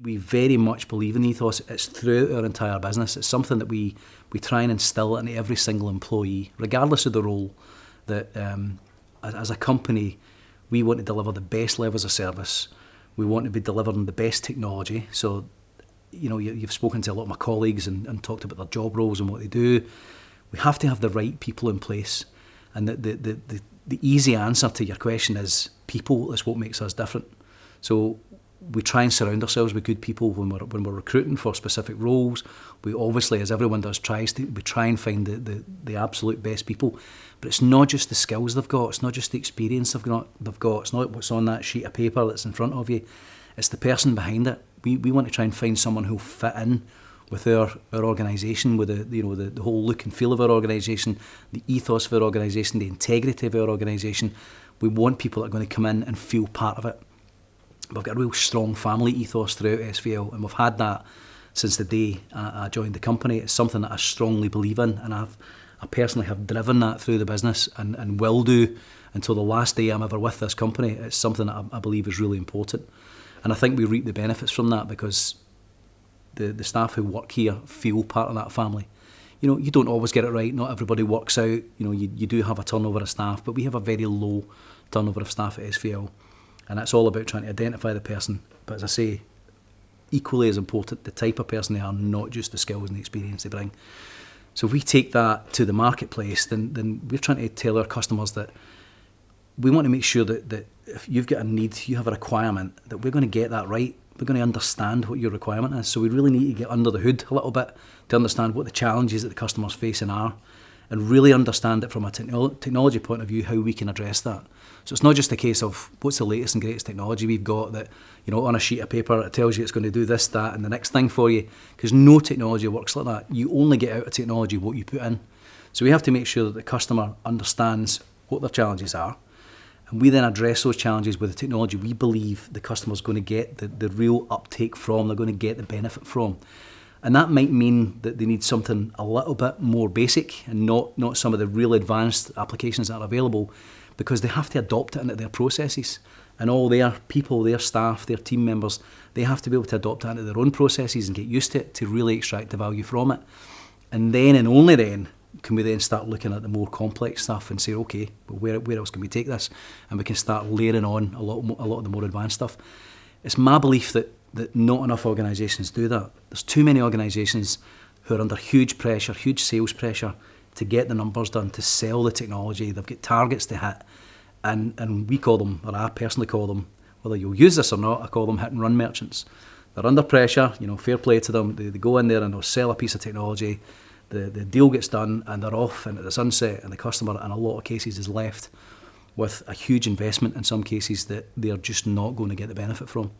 We very much believe in ethos. It's throughout our entire business. It's something that we try and instill into every single employee, regardless of the role, that as a company, we want to deliver the best levels of service. We want to be delivering the best technology. So, you've spoken to a lot of my colleagues and talked about their job roles and what they do. We have to have the right people in place. And the easy answer to your question is people is what makes us different. So we try and surround ourselves with good people when we're recruiting for specific roles. We obviously, as everyone does, we try and find the absolute best people. But it's not just the skills they've got, it's not just the experience they've got, it's not what's on that sheet of paper that's in front of you, it's the person behind it. We want to try and find someone who'll fit in with our organisation, with the whole look and feel of our organisation, the ethos of our organisation, the integrity of our organisation. We want people that are going to come in and feel part of it. We've got a real strong family ethos throughout SVL, and we've had that since the day I joined the company. It's something that I strongly believe in, and I personally have driven that through the business and will do until the last day I'm ever with this company. It's something that I believe is really important. And I think we reap the benefits from that because the staff who work here feel part of that family. You don't always get it right. Not everybody works out. You do have a turnover of staff, but we have a very low turnover of staff at SVL. And that's all about trying to identify the person. But as I say, equally as important, the type of person they are, not just the skills and the experience they bring. So if we take that to the marketplace, then we're trying to tell our customers that we want to make sure that if you've got a need, you have a requirement, that we're going to get that right. We're going to understand what your requirement is. So we really need to get under the hood a little bit to understand what the challenges that the customer's facing are and really understand it from a technology point of view, how we can address that. So it's not just a case of what's the latest and greatest technology we've got that, on a sheet of paper it tells you it's going to do this, that and the next thing for you, because no technology works like that. You only get out of technology what you put in. So we have to make sure that the customer understands what their challenges are, and we then address those challenges with the technology we believe the customer's going to get the real uptake from, they're going to get the benefit from. And that might mean that they need something a little bit more basic and not some of the real advanced applications that are available, because they have to adopt it into their processes. And all their people, their staff, their team members, they have to be able to adopt it into their own processes and get used to it to really extract the value from it. And then and only then can we then start looking at the more complex stuff and say, okay, well, where else can we take this? And we can start layering on a lot of the more advanced stuff. It's my belief that not enough organisations do that. There's too many organisations who are under huge pressure, huge sales pressure to get the numbers done, to sell the technology. They've got targets to hit. And we call them, or I personally call them, whether you'll use this or not, I call them hit and run merchants. They're under pressure, fair play to them. They go in there and they'll sell a piece of technology. The deal gets done and they're off into the sunset, and the customer in a lot of cases is left with a huge investment in some cases that they're just not going to get the benefit from.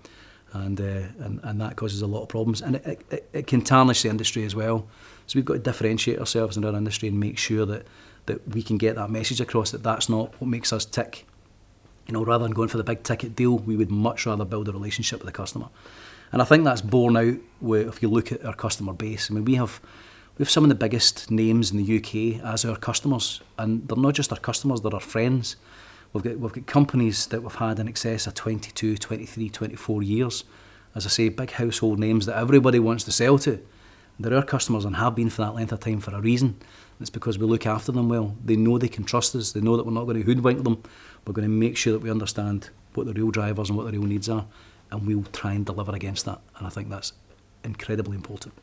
And that causes a lot of problems, and it can tarnish the industry as well. So we've got to differentiate ourselves in our industry and make sure that we can get that message across, that that's not what makes us tick. Rather than going for the big ticket deal, we would much rather build a relationship with the customer. And I think that's borne out if you look at our customer base. I mean, we have some of the biggest names in the UK as our customers, and they're not just our customers, they're our friends. We've got companies that we've had in excess of 22, 23, 24 years. As I say, big household names that everybody wants to sell to. They're our customers and have been for that length of time for a reason. It's because we look after them well. They know they can trust us. They know that we're not going to hoodwink them. We're going to make sure that we understand what the real drivers and what the real needs are, and we'll try and deliver against that. And I think that's incredibly important.